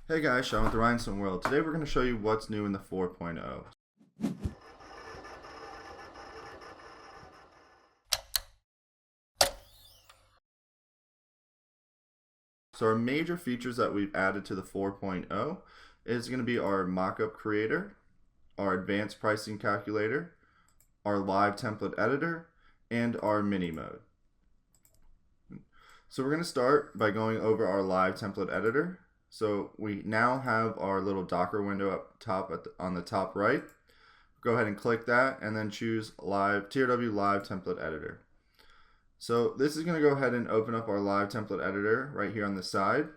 Hey guys, Sean with the Rhinestone World. Today we're going to show you what's new in the 4.0. So our major features that we've added to the 4.0 is going to be our mockup creator, our advanced pricing calculator, our live template editor, and our mini mode. So we're going to start by going over our live template editor. So we now have our little Docker window up top on the top right. Go ahead and click that and then choose TRW Live Template Editor. So this is going to go ahead and open up our live template editor right here on the side.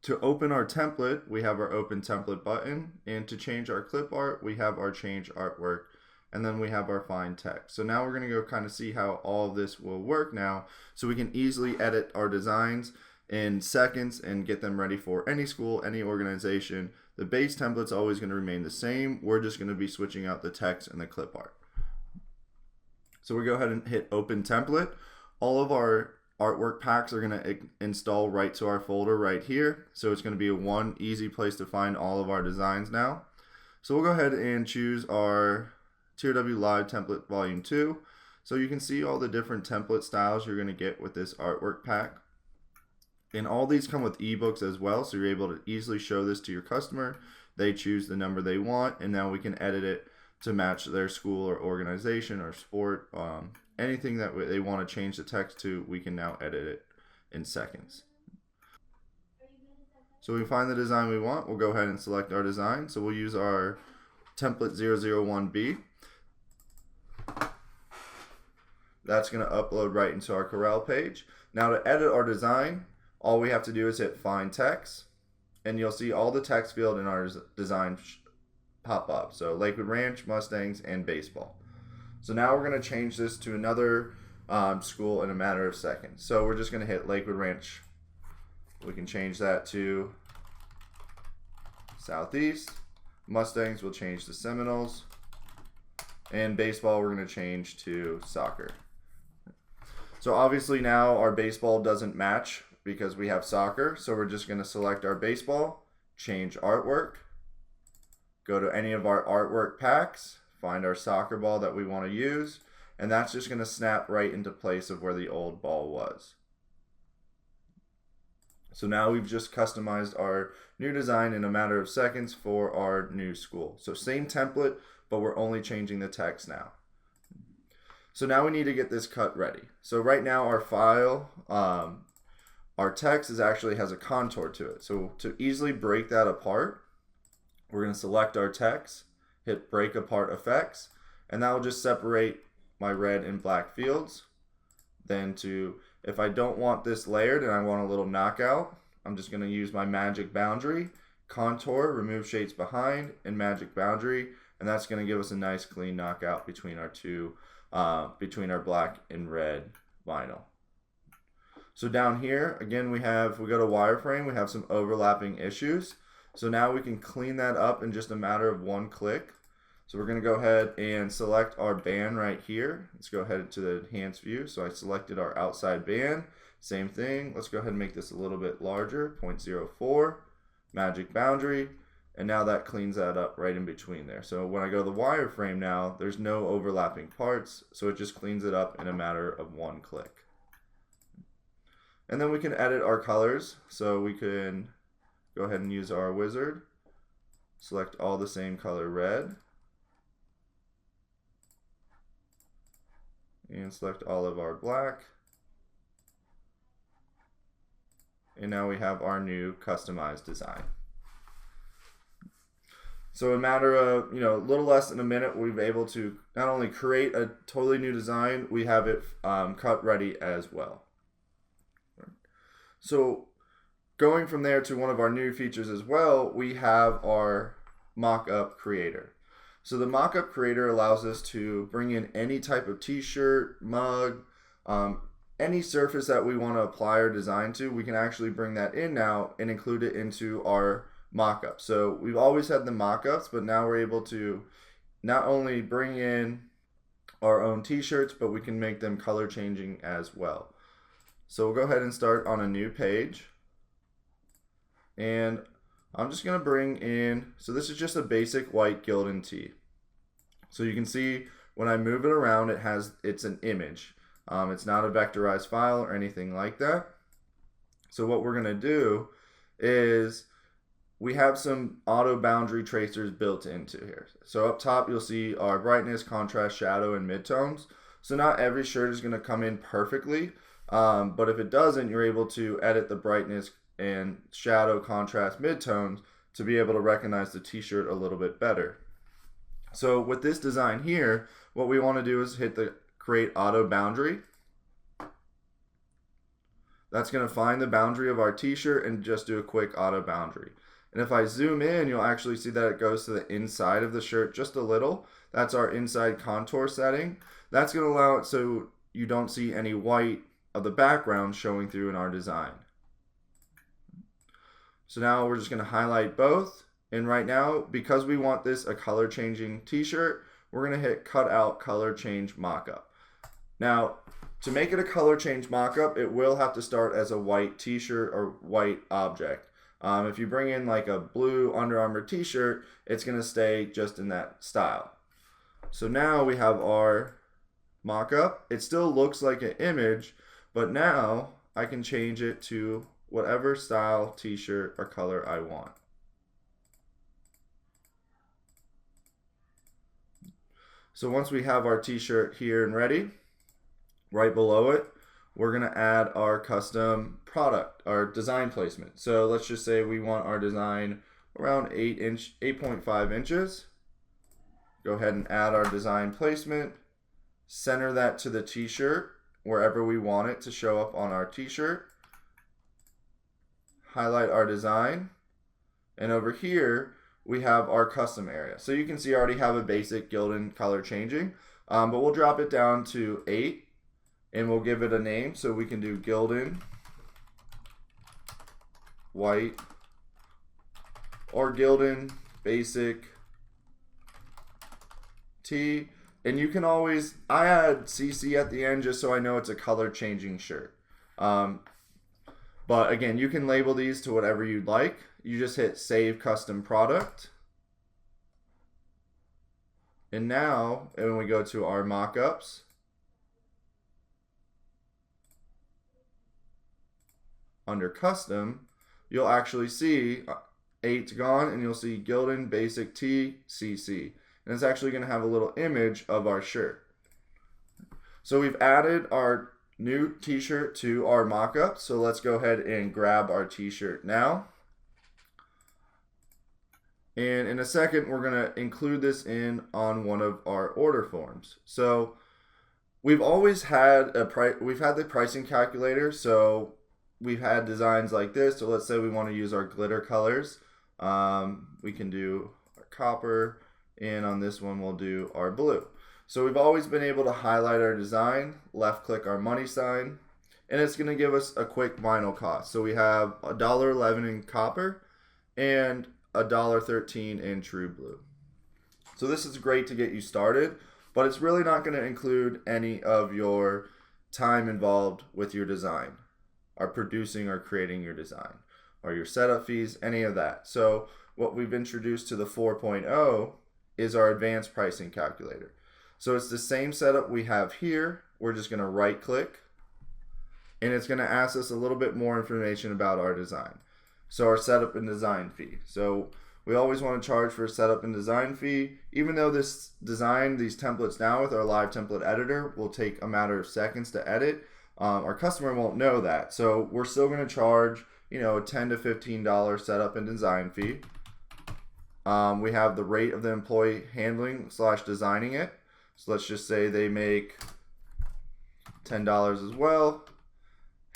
To open our template, we have our open template button, and to change our clip art, we have our change artwork, and then we have our find text. So now we're going to go kind of see how all of this will work now, so we can easily edit our designs in seconds and get them ready for any school, any organization. The base template's always going to remain the same. We're just going to be switching out the text and the clip art. So we go ahead and hit open template. All of our artwork packs are going to install right to our folder right here. So it's going to be one easy place to find all of our designs now. So we'll go ahead and choose our TRW Live Template Volume 2. So you can see all the different template styles you're going to get with this artwork pack. And all these come with ebooks as well, so you're able to easily show this to your customer. They choose the number they want, and now we can edit it to match their school or organization or sport. Anything that they want to change the text to, we can now edit it in seconds. So we find the design we want, we'll go ahead and select our design. So we'll use our template 001B. That's going to upload right into our Corel page. Now to edit our design, all we have to do is hit find text, and you'll see all the text field in our design pop up. So Lakewood Ranch, Mustangs, and baseball. So now we're going to change this to another school in a matter of seconds. So we're just going to hit Lakewood Ranch. We can change that to Southeast. Mustangs will change to Seminoles. And baseball we're going to change to soccer. So obviously now our baseball doesn't match because we have soccer. So we're just going to select our baseball, change artwork, go to any of our artwork packs, find our soccer ball that we want to use, and that's just going to snap right into place of where the old ball was. So now we've just customized our new design in a matter of seconds for our new school. So same template, but we're only changing the text now. So now we need to get this cut ready. So right now our file, our text actually has a contour to it. So to easily break that apart, we're going to select our text, hit break apart effects, and that will just separate my red and black fields. Then if I don't want this layered and I want a little knockout, I'm just going to use my magic boundary, contour, remove shades behind, and magic boundary, and that's going to give us a nice clean knockout between our between our black and red vinyl. So down here, again, we go to wireframe, we have some overlapping issues. So now we can clean that up in just a matter of one click. So we're going to go ahead and select our band right here. Let's go ahead to the enhanced view. So I selected our outside band. Same thing. Let's go ahead and make this a little bit larger, 0.04, magic boundary. And now that cleans that up right in between there. So when I go to the wireframe now, there's no overlapping parts. So it just cleans it up in a matter of one click. And then we can edit our colors. So we can go ahead and use our wizard. Select all the same color red. And select all of our black. And now we have our new customized design. So in a matter of, a little less than a minute, we've been able to not only create a totally new design, we have it cut ready as well. So going from there to one of our new features as well, we have our mock-up creator. So the mock-up creator allows us to bring in any type of t-shirt, mug, any surface that we want to apply our design to. We can actually bring that in now and include it into our mock-up. So we've always had the mock-ups, but now we're able to not only bring in our own t-shirts, but we can make them color changing as well. So we'll go ahead and start on a new page. And I'm just going to bring in, so this is just a basic white Gildan tee. So you can see when I move it around, it's an image. It's not a vectorized file or anything like that. So what we're going to do is we have some auto boundary tracers built into here. So up top, you'll see our brightness, contrast, shadow, and midtones. So not every shirt is going to come in perfectly, but if it doesn't, you're able to edit the brightness and shadow, contrast, midtones to be able to recognize the t-shirt a little bit better. So with this design here, what we want to do is hit the create auto boundary. That's going to find the boundary of our t-shirt and just do a quick auto boundary. And if I zoom in, you'll actually see that it goes to the inside of the shirt just a little. That's our inside contour setting. That's going to allow it so you don't see any white of the background showing through in our design. So now we're just going to highlight both. And right now, because we want this a color changing t-shirt, we're going to hit cut out color change mockup. Now, to make it a color change mockup, it will have to start as a white t-shirt or white object. If you bring in like a blue Under Armour t-shirt, it's going to stay just in that style. So now we have our mockup. It still looks like an image, but now I can change it to whatever style t-shirt or color I want. So once we have our t-shirt here and ready, right below it, we're going to add our custom product, our design placement. So let's just say we want our design around 8.5 inches. Go ahead and add our design placement. Center that to the t-shirt wherever we want it to show up on our t-shirt. Highlight our design. And over here, we have our custom area. So you can see I already have a basic Gildan color changing, but we'll drop it down to 8. And we'll give it a name, so we can do Gildan white or Gildan basic tee. And you can always, I add CC at the end just so I know it's a color changing shirt. But again, you can label these to whatever you'd like. You just hit save custom product. And now, when we go to our mockups, under custom, you'll actually see 8's gone, and you'll see Gildan basic tee CC. And it's actually going to have a little image of our shirt. So we've added our new t-shirt to our mockup. So let's go ahead and grab our t-shirt now. And in a second, we're going to include this in on one of our order forms. So we've always had the pricing calculator. So we've had designs like this. So let's say we want to use our glitter colors. We can do our copper, and on this one we'll do our blue. So we've always been able to highlight our design, left click our money sign, and it's going to give us a quick vinyl cost. So we have $1.11 in copper and $1.13 in true blue. So this is great to get you started, but it's really not going to include any of your time involved with your design, or producing or creating your design, or your setup fees, any of that. So what we've introduced to the 4.0 is our advanced pricing calculator. So it's the same setup we have here. We're just going to right click, and it's going to ask us a little bit more information about our design. So our setup and design fee. So we always want to charge for a setup and design fee, even though this design, these templates now with our live template editor will take a matter of seconds to edit. Our customer won't know that. So we're still going to charge, a $10 to $15 setup and design fee. We have the rate of the employee handling / designing it. So let's just say they make $10 as well.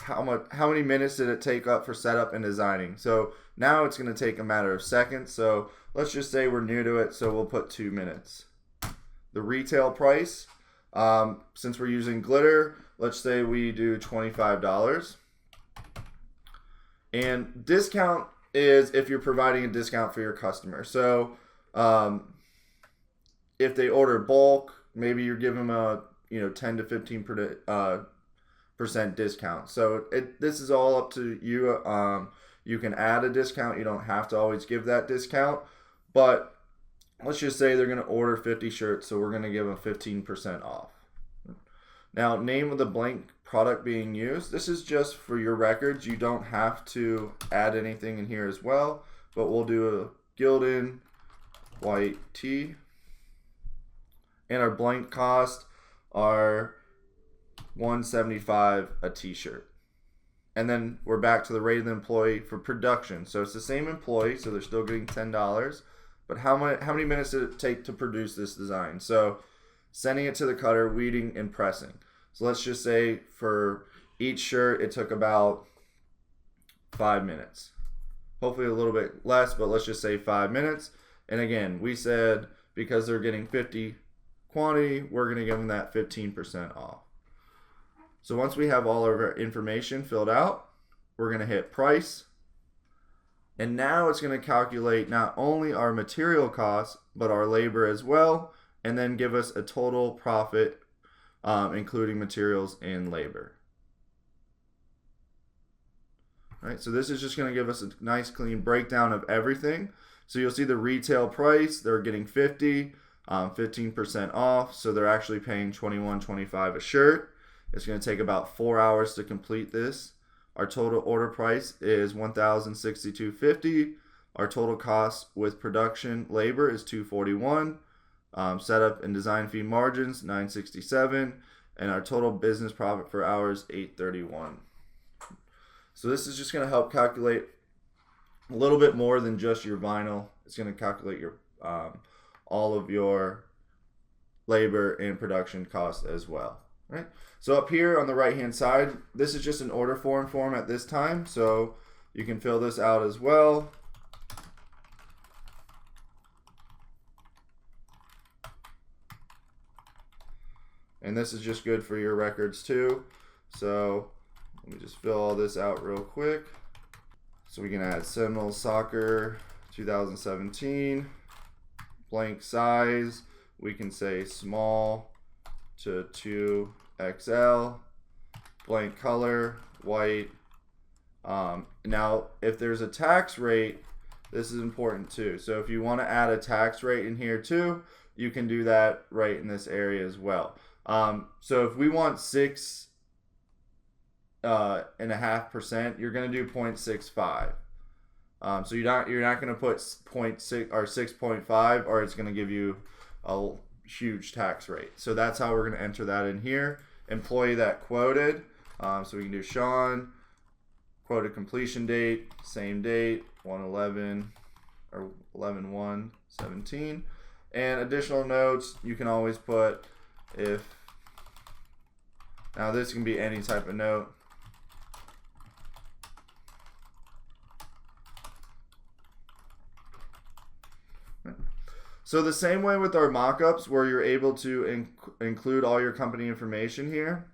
How many minutes did it take up for setup and designing? So now it's going to take a matter of seconds. So let's just say we're new to it, so we'll put 2 minutes. The retail price, since we're using glitter, let's say we do $25. And discount is if you're providing a discount for your customer. So if they order bulk, maybe you're giving them a 10 to 15% discount. So this is all up to you. You can add a discount. You don't have to always give that discount. But let's just say they're going to order 50 shirts, so we're going to give them 15% off. Now, name of the blank product being used. This is just for your records. You don't have to add anything in here as well, but we'll do a Gildan white tee. And our blank cost are $175 a t-shirt. And then we're back to the rate of the employee for production. So it's the same employee, so they're still getting $10. But how many minutes did it take to produce this design? So sending it to the cutter, weeding, and pressing. So let's just say for each shirt, it took about 5 minutes. Hopefully a little bit less, but let's just say 5 minutes. And again, we said because they're getting 50 quantity, we're going to give them that 15% off. So once we have all of our information filled out, we're going to hit price. And now it's going to calculate not only our material costs, but our labor as well, and then give us a total profit, including materials and labor. All right, so this is just going to give us a nice clean breakdown of everything. So you'll see the retail price, they're getting 50, 15% off, so they're actually paying $21.25 a shirt. It's going to take about 4 hours to complete this. Our total order price is $1,062.50. Our total cost with production labor is $241. Setup and design fee margins $967, and our total business profit per hour is $831. So this is just going to help calculate a little bit more than just your vinyl. It's going to calculate your all of your labor and production costs as well. Right. So up here on the right hand side, this is just an order form at this time, so you can fill this out as well. And this is just good for your records too. So let me just fill all this out real quick. So we can add Seminoles Soccer 2017, blank size. We can say small to 2XL, blank color, white. Now, if there's a tax rate, this is important too. So if you want to add a tax rate in here too, you can do that right in this area as well. So if we want 6.5%, you're going to do 0.65. So you're not going to put 0.6 or 6.5, or it's going to give you a huge tax rate. So that's how we're going to enter that in here. Employee that quoted. So we can do Sean, quoted completion date, same date, 1/11 or 11/1/17. And additional notes, you can always put if. Now this can be any type of note. So the same way with our mockups, where you're able to include all your company information here,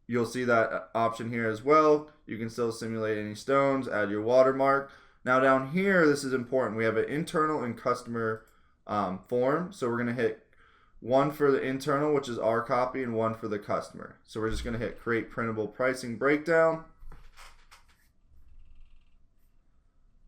you'll see that option here as well. You can still simulate any stones, add your watermark. Now down here, this is important. We have an internal and customer form. So we're going to hit one for the internal, which is our copy, and one for the customer. So we're just going to hit create printable pricing breakdown.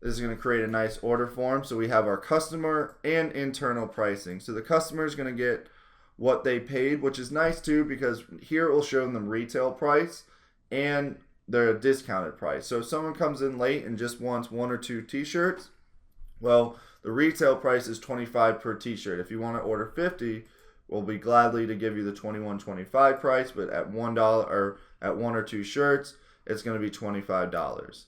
This is going to create a nice order form. So we have our customer and internal pricing. So the customer is going to get what they paid, which is nice too, because here it will show them retail price and their discounted price. So if someone comes in late and just wants 1 or 2 t-shirts, well, the retail price is $25 per t-shirt. If you want to order 50, we'll be gladly to give you the $21.25 price, but at $1 or at 1 or 2 shirts, it's going to be $25.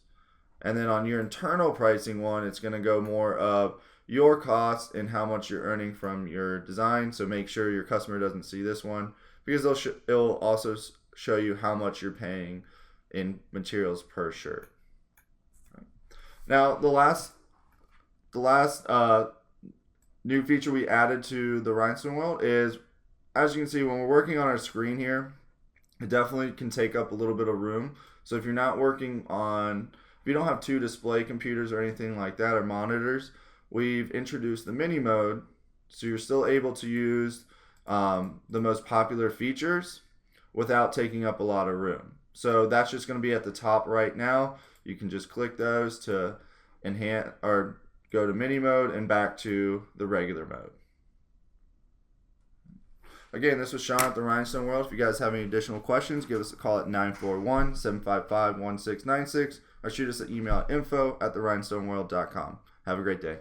And then on your internal pricing one, it's going to go more of your cost and how much you're earning from your design. So make sure your customer doesn't see this one, because it'll also show you how much you're paying in materials per shirt. Now the last new feature we added to the Rhinestone World is, as you can see, when we're working on our screen here, it definitely can take up a little bit of room. So if you're not working on, if you don't have 2 display computers or anything like that, or monitors, we've introduced the mini mode, so you're still able to use the most popular features without taking up a lot of room. So that's just going to be at the top right now. you can just click those to enhance or go to mini mode and back to the regular mode. Again, this was Sean at the Rhinestone World. If you guys have any additional questions, give us a call at 941-755-1696 or shoot us an email at info@therhinestoneworld.com. Have a great day.